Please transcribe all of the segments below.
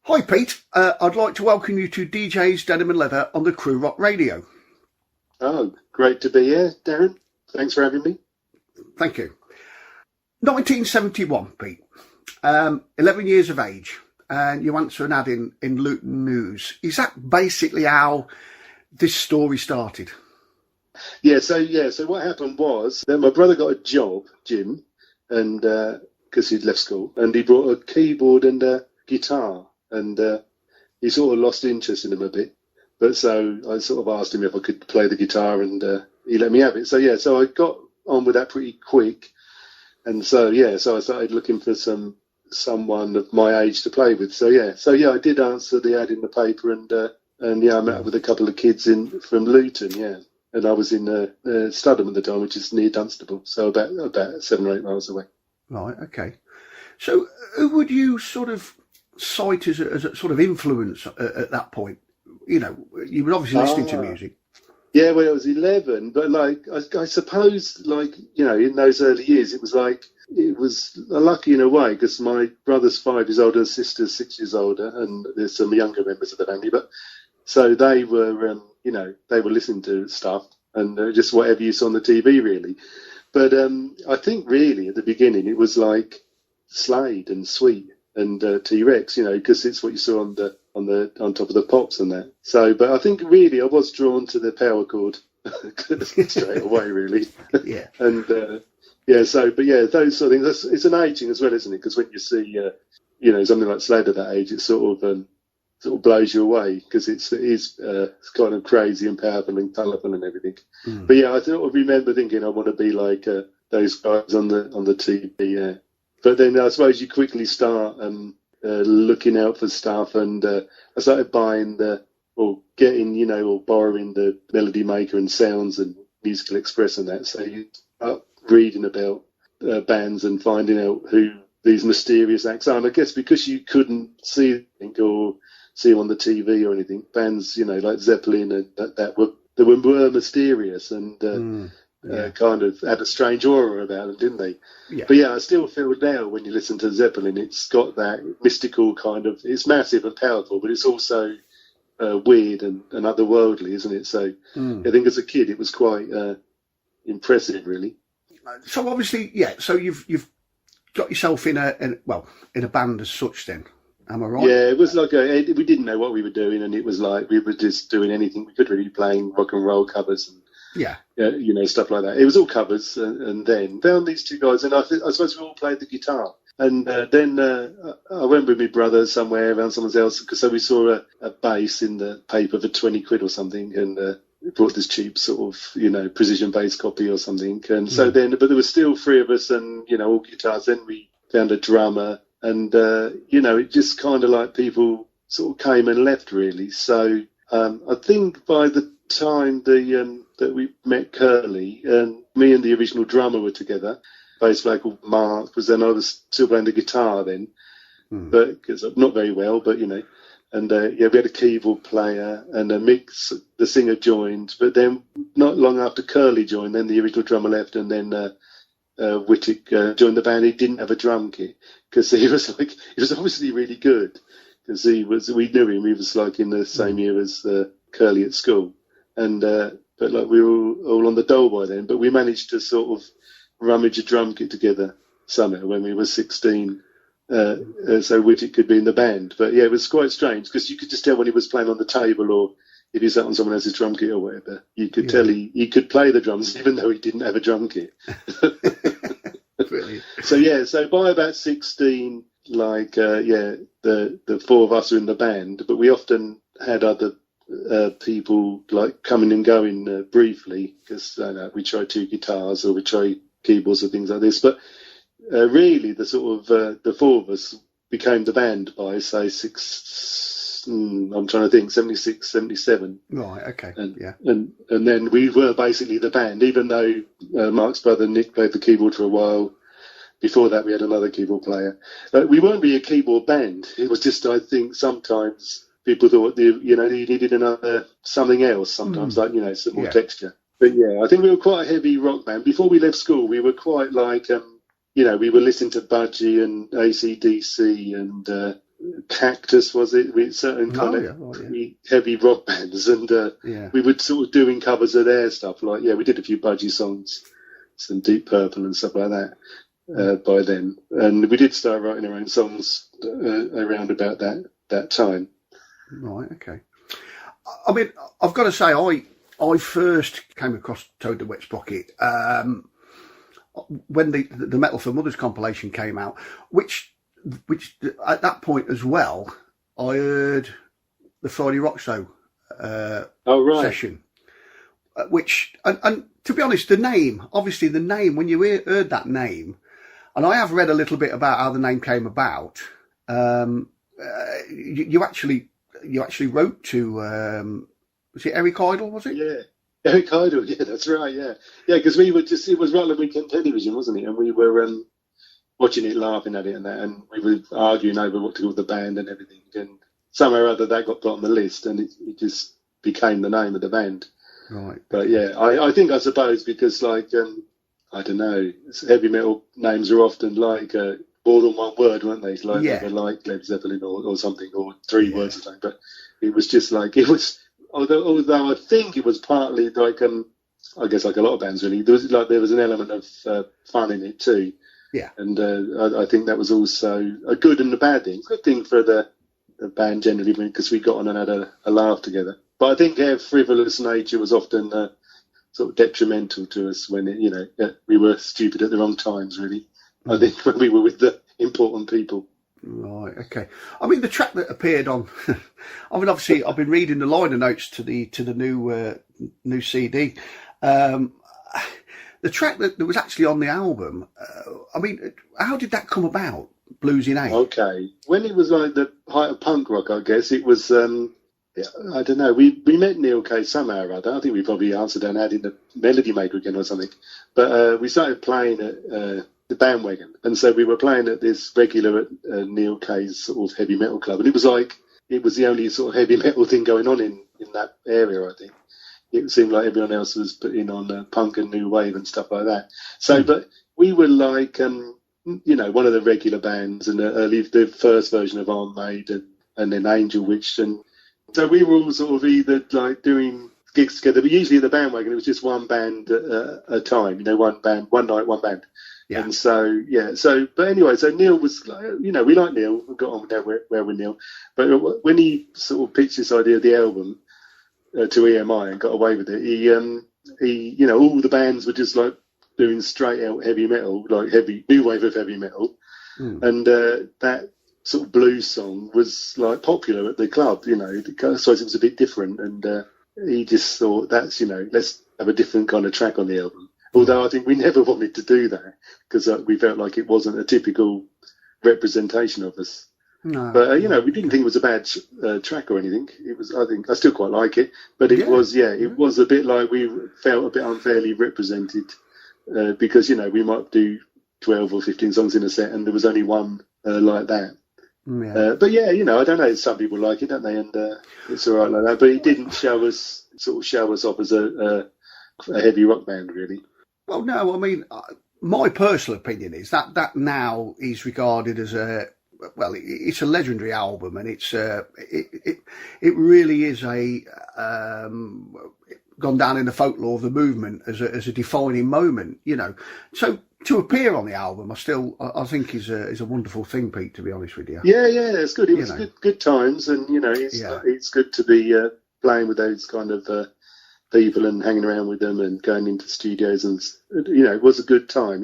Hi Pete, I'd like to welcome you to DJ's Denim and Leather on the Crew Rock Radio. Oh, great to be here, Darren. Thanks for having me. Thank you. 1971, Pete. 11 years of age, and you answer an ad in Luton News. Is that basically how this story started? So what happened was that my brother got a job, Jim, and because he'd left school, and he brought a keyboard and a guitar, and he sort of lost interest in them a bit. But so I sort of asked him if I could play the guitar, and he let me have it. So I got on with that pretty quick, and so I started looking for someone of my age to play with. I did answer the ad in the paper, and I met up with a couple of kids from Luton, and I was in Studham at the time, which is near Dunstable, so about 7 or 8 miles away. Right, okay. So who would you sort of cite as a sort of influence at that point? You know, you were obviously listening to music. Yeah, well, I was 11, but I suppose, in those early years, it was lucky in a way, because my brother's 5 years older, sister's 6 years older, and there's some younger members of the family, but so they were, they were listening to stuff and just whatever you saw on the TV, really. But I think really at the beginning it was like Slade and Sweet and T-Rex, because it's what you saw on top of the pops and that. So, but I think really I was drawn to the power chord straight away, really. Yeah. And those sort of things. It's an aging as well, isn't it? Because when you see, something like Slade at that age, it sort of blows you away, because it's kind of crazy and powerful and colourful and everything. Mm. But I sort of remember thinking I want to be like those guys on the TV. Yeah. But then I suppose you quickly start looking out for stuff, and I started buying or borrowing the Melody Maker and Sounds and Musical Express and that. So you start reading about bands and finding out who these mysterious acts are. And I guess because you couldn't see them or see them on the TV or anything, bands, like Zeppelin and that were mysterious and kind of had a strange aura about them, didn't they? Yeah. But I still feel now when you listen to Zeppelin, it's got that mystical kind of, it's massive and powerful, but it's also weird and otherworldly, isn't it? So I think as a kid it was quite impressive, really. So obviously, so you've got yourself in a band as such then. Am I right? Yeah, it was like we didn't know what we were doing, and it was like we were just doing anything we could, really, playing rock and roll covers and stuff like that. It was all covers, and then found these two guys, and I suppose we all played the guitar. And then I went with my brother somewhere around someone else, because we saw a bass in the paper for 20 quid or something, and we bought this cheap sort of precision bass copy or something. And so then, but there were still 3 of us, and all guitars. Then we found a drummer. And, it just kind of like people sort of came and left, really. So I think by the time that we met Curly, and me and the original drummer were together, bass player called Mark, because then I was still playing the guitar then, but because not very well, but, and we had a keyboard player, and Mick, the singer, joined. But then not long after Curly joined, then the original drummer left, and then Whittick joined the band. He didn't have a drum kit, because he was obviously really good, because we knew him. He was like in the same year as Curly at school, and but like we were all on the dole by then. But we managed to sort of rummage a drum kit together somehow when we were 16, so Whittick could be in the band. But it was quite strange, because you could just tell when he was playing on the table, or if he sat on someone else's drum kit or whatever, you could tell he could play the drums even though he didn't have a drum kit. Brilliant. So by about 16, the 4 of us are in the band, but we often had other people like coming and going briefly, because we tried 2 guitars or we tried keyboards or things like this. But really, the sort of the 4 of us became the band by, say, I'm trying to think, 76, 77. Right, okay, And then we were basically the band, even though Mark's brother Nick played the keyboard for a while. Before that, we had another keyboard player. We weren't really a keyboard band. It was just, I think, sometimes people thought, you needed another something else, sometimes, some more texture. But I think we were quite a heavy rock band. Before we left school, we were quite like, we were listening to Budgie and AC/DC and Cactus, was it? With certain kind of heavy rock bands, and we were sort of doing covers of their stuff. Like, we did a few Budgie songs, some Deep Purple and stuff like that by then, and we did start writing our own songs around about that time. Right. Okay. I mean, I've got to say, I first came across Toad the Wet Sprocket when the Metal for Mothers compilation came out, which at that point as well, I heard the Friday Rock Show session, which, and to be honest, the name, when you heard that name, and I have read a little bit about how the name came about, you actually wrote to, was it Eric Idle, was it? Yeah. Eric Idle, yeah, that's right, yeah. Yeah, because we were it was Rutland Weekend Television, wasn't it? And we were watching it, laughing at it and that, and we were arguing over what to call the band and everything. And somehow or other that got put on the list, and it just became the name of the band. Right. But yeah, I suppose because, like, I don't know, heavy metal names are often like more than one word, weren't they? Like, they were like Led Zeppelin or something, or three words or something. But it was just like, it was... Although I think it was partly like I guess like a lot of bands really, there was an element of fun in it too. Yeah. And I think that was also a good and a bad thing. Good thing for the band generally, because we got on and had a laugh together. But I think our frivolous nature was often sort of detrimental to us when we were stupid at the wrong times. Really, I think when we were with the important people. Right, okay. I mean, the track that appeared on, I mean, obviously, I've been reading the liner notes to the new CD. The track that was actually on the album, I mean, how did that come about, Blues in 8? Okay. When it was like the height of punk rock, I guess, it was, I don't know, we met Neil Kay somehow or other. I think we probably answered and had in the Melody Maker again or something. But we started playing at... the bandwagon, and so we were playing at this regular at Neil Kay's sort of heavy metal club, and it was the only sort of heavy metal thing going on in that area. I think it seemed like everyone else was putting on punk and new wave and stuff like that. So, but we were like, one of the regular bands, and the first version of Arm Maid and then Angel Witch, and so we were all sort of either like doing gigs together, but usually at the bandwagon it was just one band at a time. One band, one night, one band. Yeah. And but anyway, so Neil was, we like Neil, we got on there where with Neil, but when he sort of pitched this idea of the album to EMI and got away with it, he all the bands were just like doing straight out heavy metal, like heavy new wave of heavy metal, and that sort of blues song was like popular at the club, I suppose it was a bit different, and he just thought let's have a different kind of track on the album. Although I think we never wanted to do that because we felt like it wasn't a typical representation of us. No. But, we didn't think it was a bad track or anything. It was, I still quite like it. But it was a bit like we felt a bit unfairly represented because, we might do 12 or 15 songs in a set and there was only one like that. Yeah. But I don't know. Some people like it, don't they? And it's all right like that. But it didn't show us off as a heavy rock band, really. Well, no, I mean, my personal opinion is that now is regarded as it's a legendary album, and it's it really is gone down in the folklore of the movement as a defining moment, So to appear on the album, I think is a wonderful thing, Pete. To be honest with you. Yeah, it's good. It was good times, and it's good to be playing with those kind of. People and hanging around with them and going into studios, and it was a good time.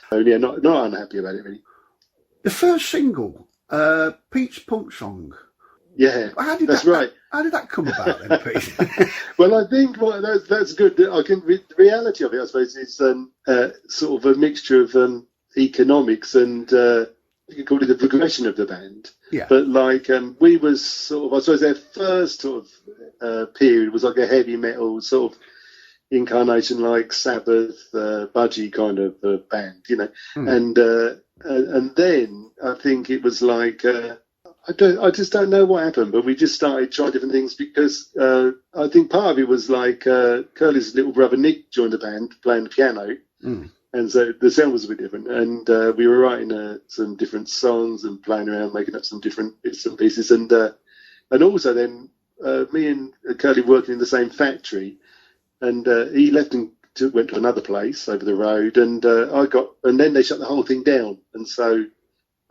So not unhappy about it really. The first single, Pete's Punk Song. Yeah, that's right. How did that come about then, Pete? Well, I think that's good. I think the reality of it, I suppose, is sort of a mixture of economics and you could call it the progression of the band. Yeah. But like we was sort of, I suppose, their first sort of period was like a heavy metal sort of incarnation, like Sabbath, Budgie kind of band, and then I think it was like I just don't know what happened, but we just started trying different things because I think part of it was like Curly's little brother Nick joined the band playing the piano. And so the sound was a bit different. And we were writing some different songs and playing around, making up some different bits and pieces. And also then me and Curly working in the same factory. And he left and went to another place over the road. And then they shut the whole thing down. And so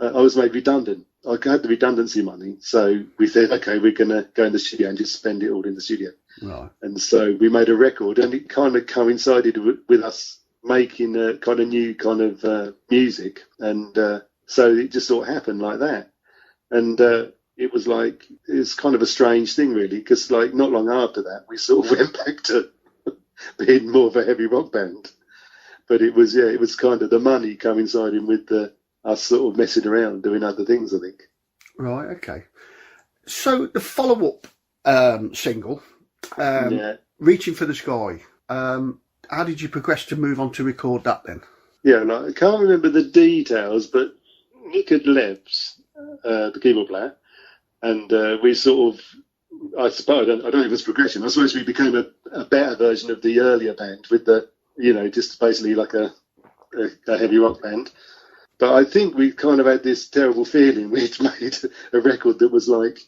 I was made redundant. I had the redundancy money. So we said, okay, we're going to go in the studio and just spend it all in the studio. Right. And so we made a record, and it kind of coincided with us making a kind of new kind of music. And so it just sort of happened like that. And it was kind of a strange thing, really, because like not long after that, we sort of went back to being more of a heavy rock band. But it was kind of the money coinciding with us sort of messing around, doing other things, I think. Right, okay. So the follow-up single, Reaching for the Sky, how did you progress to move on to record that then? Yeah, I can't remember the details, but Nick had left, the keyboard player, and we sort of, I suppose, I don't know if it's progression, I suppose we became a better version of the earlier band with the, just basically like a heavy rock band. But I think we kind of had this terrible feeling we'd made a record that was like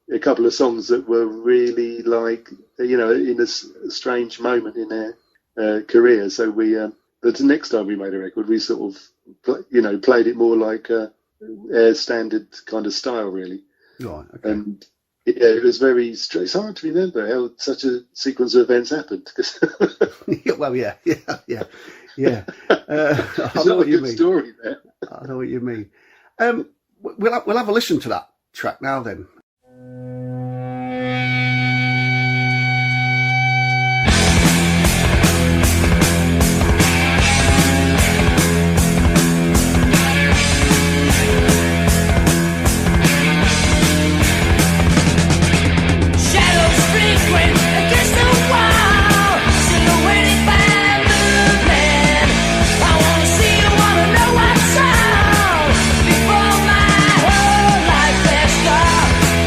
a couple of songs that were really like, in a strange moment in their career. So the next time we made a record, we sort of, played it more like a standard kind of style, really. Right, okay. And it was very strange. It's hard to remember how such a sequence of events happened. Well, yeah. I know what you mean. Story there. I know what you mean. We'll have a listen to that track now then. Before my whole life has stopped.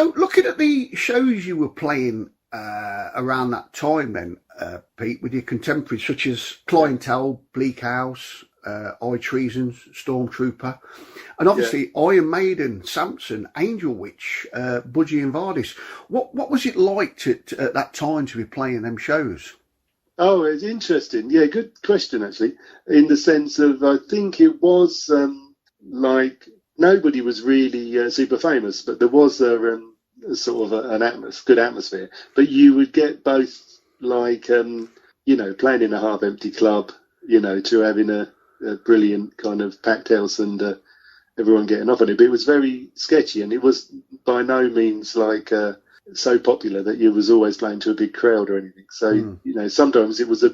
So looking at the shows you were playing around that time then, Pete, with your contemporaries such as Clientele, Bleak House, Eye Treason, Stormtrooper, and obviously Iron Maiden, Samson, Angel Witch, Budgie and Vardis. What was it like at that time to be playing them shows? Oh, it's interesting. Yeah, good question, actually, in the sense of I think it was like nobody was really super famous, but there was a sort of an good atmosphere. But you would get both, like, playing in a half-empty club, to having a brilliant kind of packed house and everyone getting off on it. But it was very sketchy, and it was by no means like so popular that you was always playing to a big crowd or anything. So, sometimes it was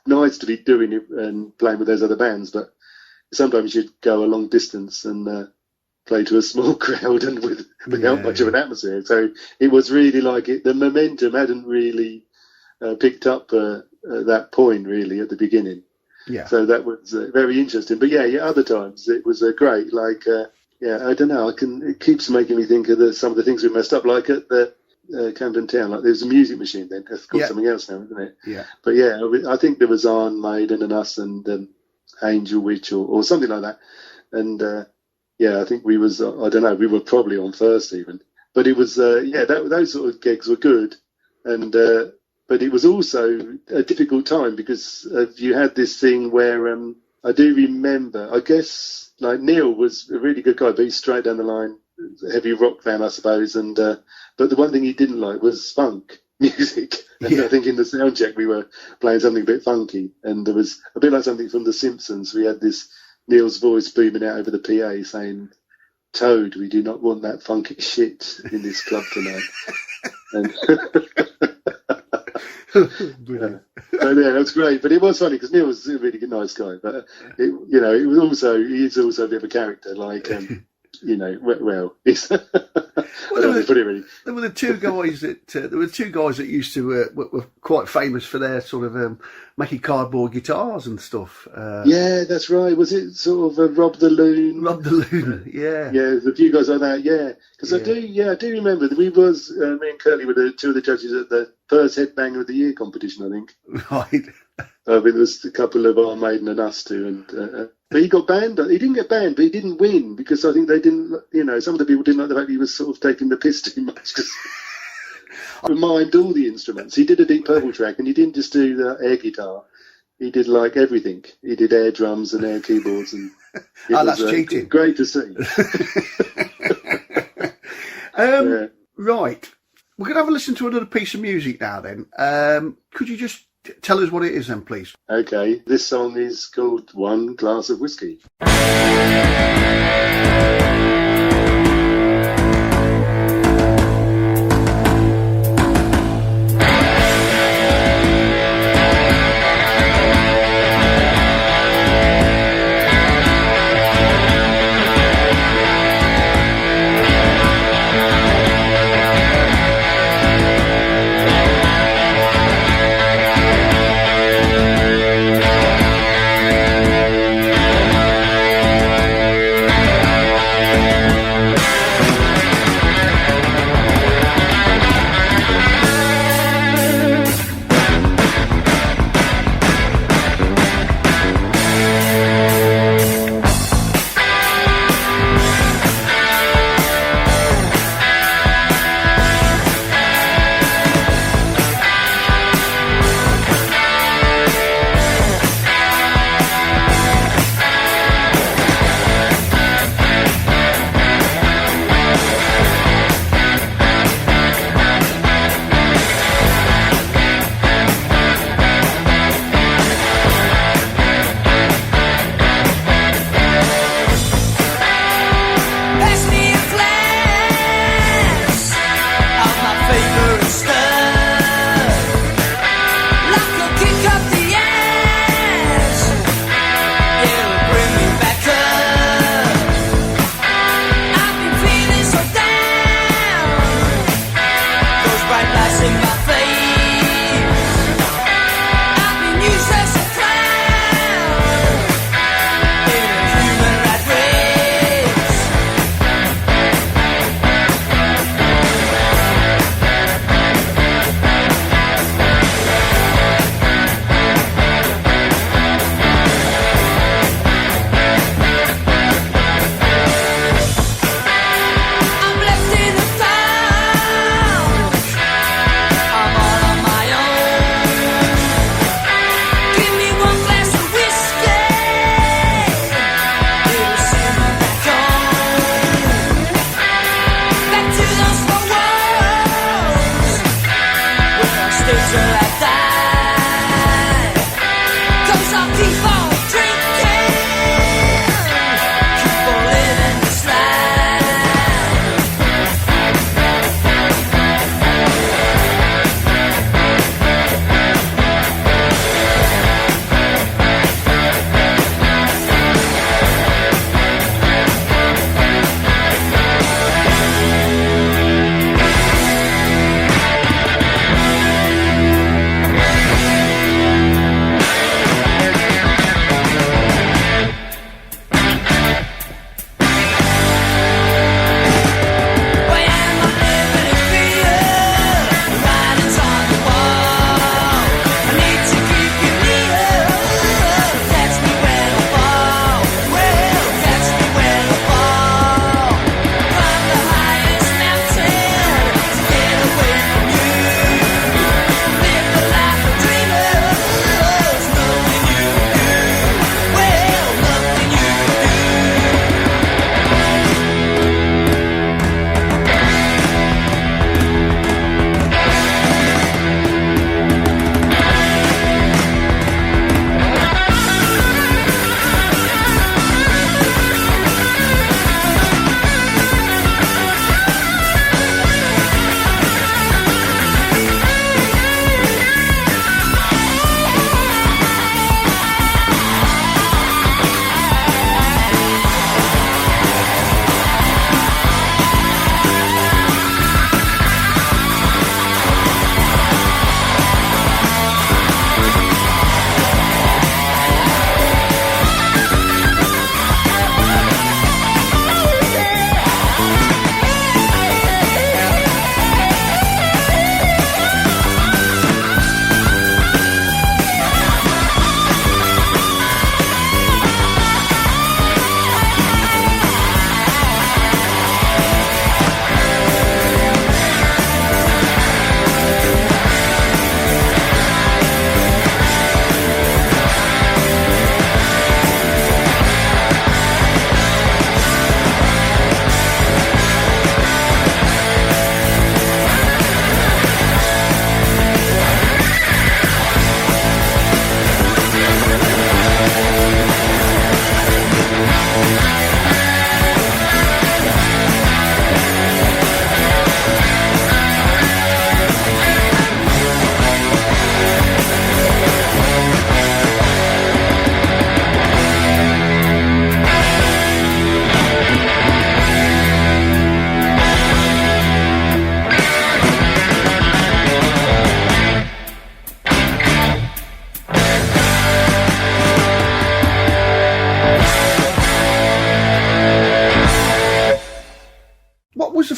nice to be doing it and playing with those other bands, but sometimes you'd go a long distance and play to a small crowd and without much of an atmosphere. So it was really like the momentum hadn't really picked up at that point, really, at the beginning. Yeah. So that was very interesting. But yeah, other times it was great. Like, I don't know. It keeps making me think of some of the things we messed up, like at the Camden Town. Like there's a music machine then. That's called something else now, isn't it? Yeah. But yeah, I think there was Iron Maiden and us and Angel Witch or something like that. And I think we was, I don't know, we were probably on first even. But it was, those sort of gigs were good. And but it was also a difficult time because you had this thing where I do remember, I guess, like Neil was a really good guy, but he's straight down the line, heavy rock fan, I suppose. And but the one thing he didn't like was funk music. And I think in the sound check we were playing something a bit funky. And there was a bit like something from The Simpsons. We had this Neil's voice booming out over the PA saying, "Toad, we do not want that funky shit in this club tonight." And that was great, but it was funny because Neil was a really good, nice guy. But it was also he's also a bit of a character, like well, it's there were the two guys that used to were quite famous for their sort of making cardboard guitars and stuff. Yeah, that's right. Was it sort of Rob the Loon? Rob the Loon, yeah. Yeah, there's a few guys like that. Yeah, because I do remember that we was me and Curly were two of the judges at the first Headbanger of the Year competition, I think. Right. There was a couple of Iron Maiden and us two, and but he got banned. He didn't get banned, but he didn't win because I think they didn't. Some of the people didn't like the fact he was sort of taking the piss too much. Because I mimed all the instruments. He did a Deep Purple track, and he didn't just do the air guitar. He did like everything. He did air drums and air keyboards, and that's cheating. Great to see. Right, we're going to have a listen to another piece of music now. Then, could you just tell us what it is, then, please? Okay, this song is called "One Glass of Whiskey."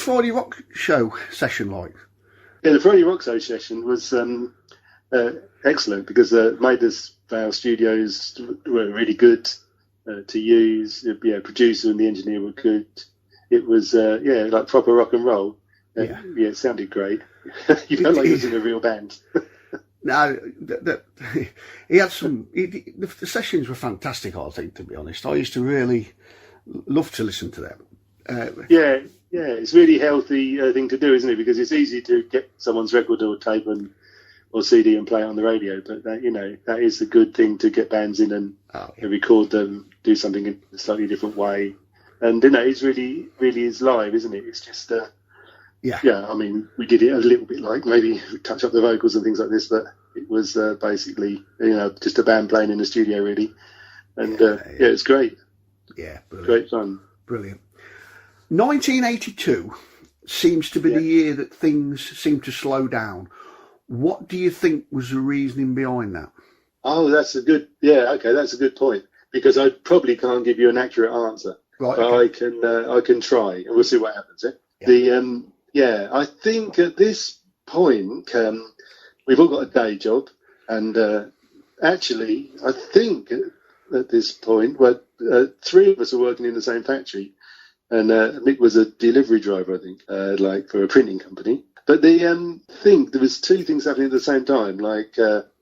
Friday Rock Show session like? Yeah, the Friday Rock Show session was excellent because Maiders Vale Studios were really good to use. Yeah, producer and the engineer were good. It was like proper rock and roll. It sounded great. You felt like you was in a real band. No, he had some. The sessions were fantastic. I think, to be honest, I used to really love to listen to them. It's really healthy thing to do, isn't it? Because it's easy to get someone's record or tape or CD and play it on the radio, but that is a good thing to get bands in and record them, do something in a slightly different way, and it's really is live, isn't it? It's just I mean, we did it a little bit like maybe touch up the vocals and things like this, but it was basically just a band playing in the studio really, and it's great. Yeah, brilliant. Great fun. Brilliant. 1982 seems to be the year that things seem to slow down. What do you think was the reasoning behind that? Oh, that's a good point, because I probably can't give you an accurate answer. Right, but I can try, and we'll see what happens. I think at this point we've all got a day job, and actually I think at this point three of us are working in the same factory. And Mick was a delivery driver, I think, like for a printing company. But there was two things happening at the same time. Like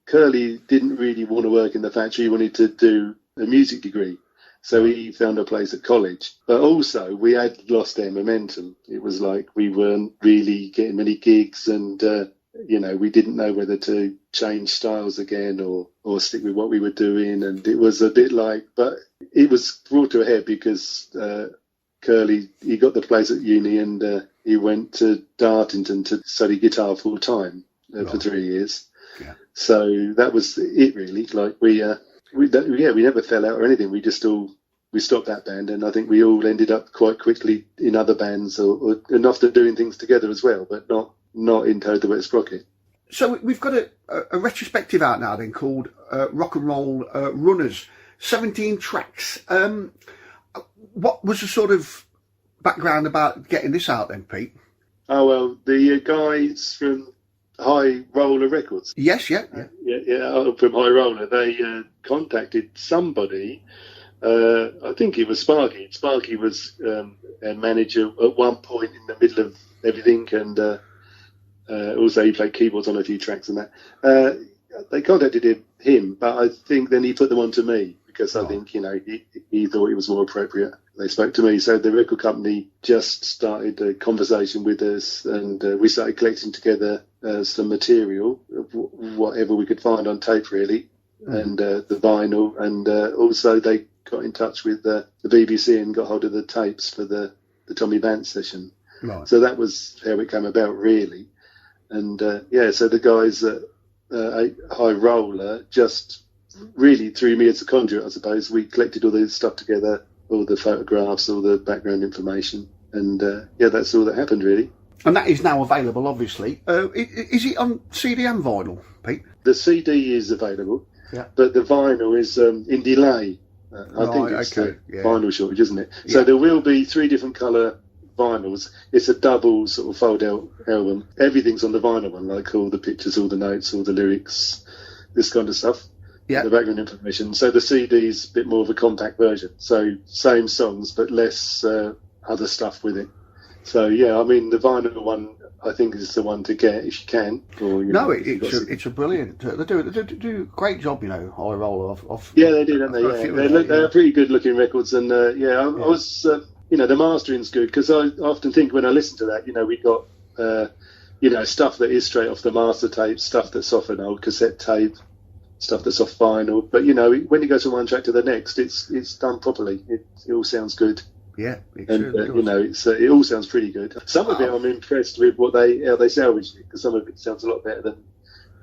Curly didn't really want to work in the factory; he wanted to do a music degree, so he found a place at college. But also, we had lost our momentum. It was like we weren't really getting many gigs, and we didn't know whether to change styles again or stick with what we were doing. And it was a bit like, but it was brought to a head because Curly, he got the place at uni and he went to Dartington to study guitar full time for 3 years. Yeah. So that was it, really. Like we never fell out or anything. We stopped that band, and I think we all ended up quite quickly in other bands, and often doing things together as well, but not in Toad the Wet Sprocket. So we've got a retrospective out now then called Rock and Roll Runners, 17 tracks. What was the sort of background about getting this out then, Pete? Oh, well, the guys from High Roller Records. Yes, yeah. From High Roller, they contacted somebody. I think it was Sparky. Sparky was a manager at one point in the middle of everything, and also he played keyboards on a few tracks and that. They contacted him, but I think then he put them on to me because I think, he thought it was more appropriate. They spoke to me, so the record company just started a conversation with us, and we started collecting together some material, whatever we could find on tape, really, and the vinyl, and also they got in touch with the BBC and got hold of the tapes for the Tommy Vance session. Right. So that was how it came about, really. And so the guys at High Roller just really threw me as a conduit, I suppose. We collected all this stuff together, all the photographs, all the background information, and that's all that happened, really. And that is now available, obviously. Is it on CD and vinyl, Pete? The CD is available, yeah, but the vinyl is in delay. I think it's the vinyl shortage, isn't it? Yeah. So there will be 3 different colour vinyls. It's a double sort of fold-out album. Everything's on the vinyl one, like all the pictures, all the notes, all the lyrics, this kind of stuff. Yeah. The background information. So the CD's a bit more of a compact version. So same songs, but less other stuff with it. So the vinyl one, I think, is the one to get if you can. Or, it's a brilliant. They do a great job, High Roller. Yeah, they do, don't they? Yeah. They're pretty good looking records, and I was, the mastering's good because I often think when I listen to that, we got, stuff that is straight off the master tape, stuff that's off an old cassette tape, stuff that's off vinyl. But when you go from one track to the next, it's done properly. It all sounds good. Yeah, it all sounds pretty good. Some of it I'm impressed with how they salvaged it, because some of it sounds a lot better than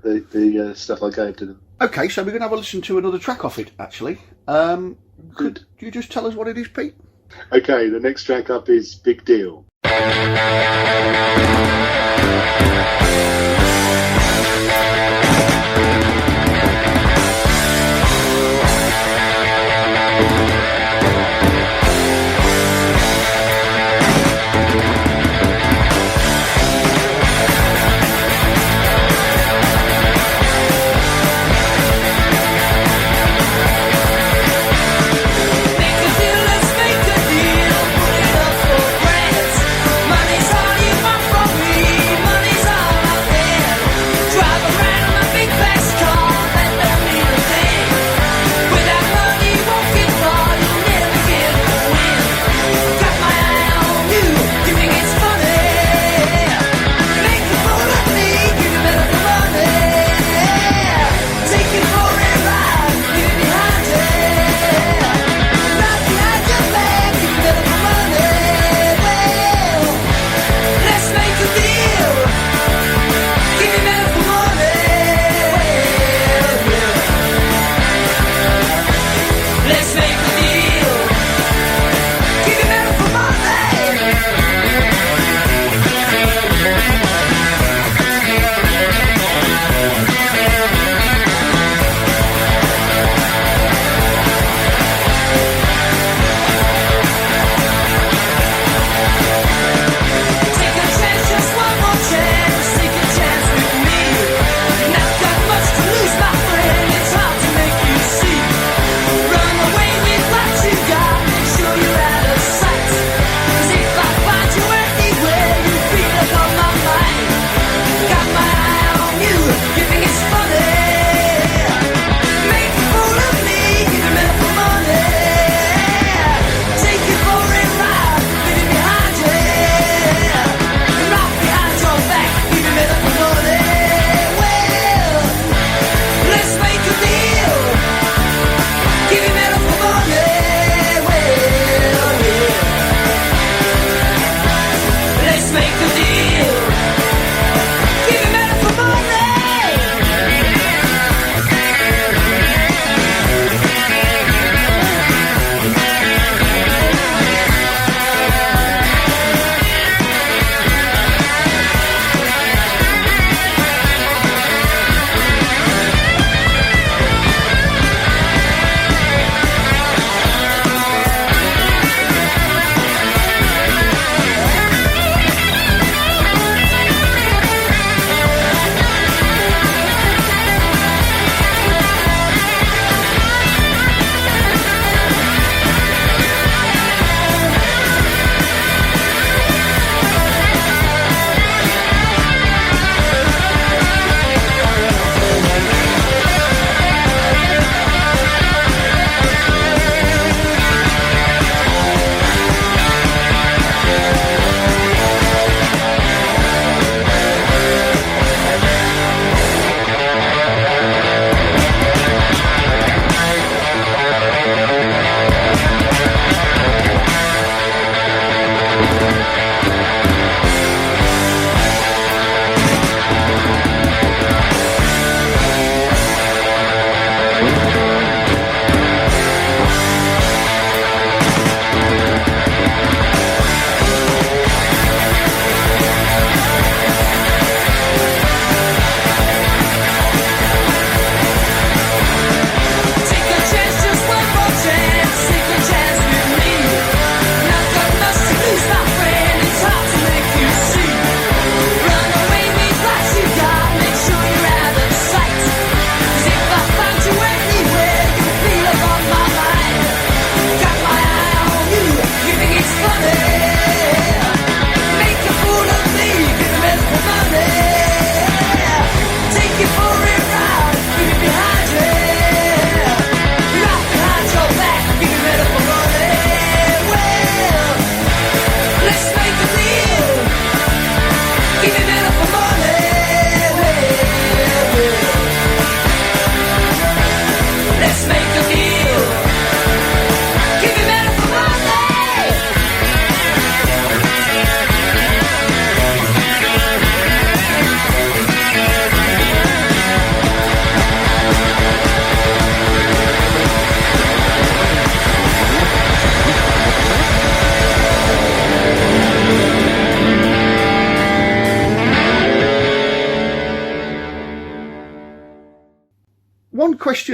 the stuff I gave to them. Okay, so we're going to have a listen to another track off it, actually. Could you just tell us what it is, Pete? Okay, the next track up is Big Deal. Money's all you want from me, money's all I think.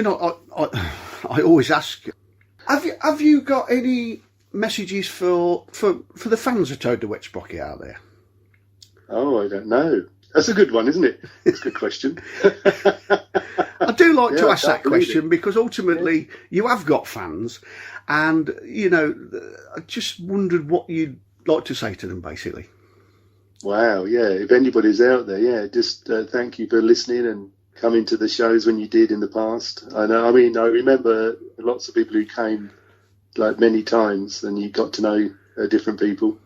thing I always ask, have you got any messages for the fans of Toad the Wet Sprocket out there? Oh, I don't know. That's a good one, isn't it? It's a good question. I do like to ask that question because ultimately you have got fans, and I just wondered what you'd like to say to them, basically. Wow, yeah. If anybody's out there, just thank you for listening and coming to the shows when you did in the past. I remember lots of people who came like many times, and you got to know different people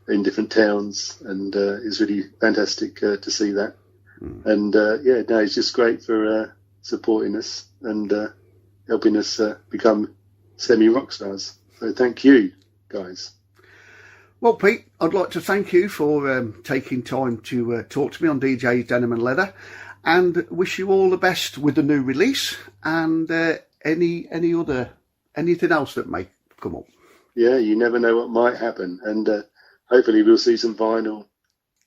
in different towns, and it's really fantastic to see that. And it's just great for supporting us and helping us become semi-rock stars. So thank you, guys. Well, Pete, I'd like to thank you for taking time to talk to me on DJ's Denim and Leather, and wish you all the best with the new release and anything else that may come up. Yeah, you never know what might happen, and hopefully we'll see some vinyl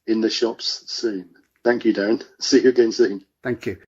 in the shops soon. Thank you, Darren. See you again soon. Thank you.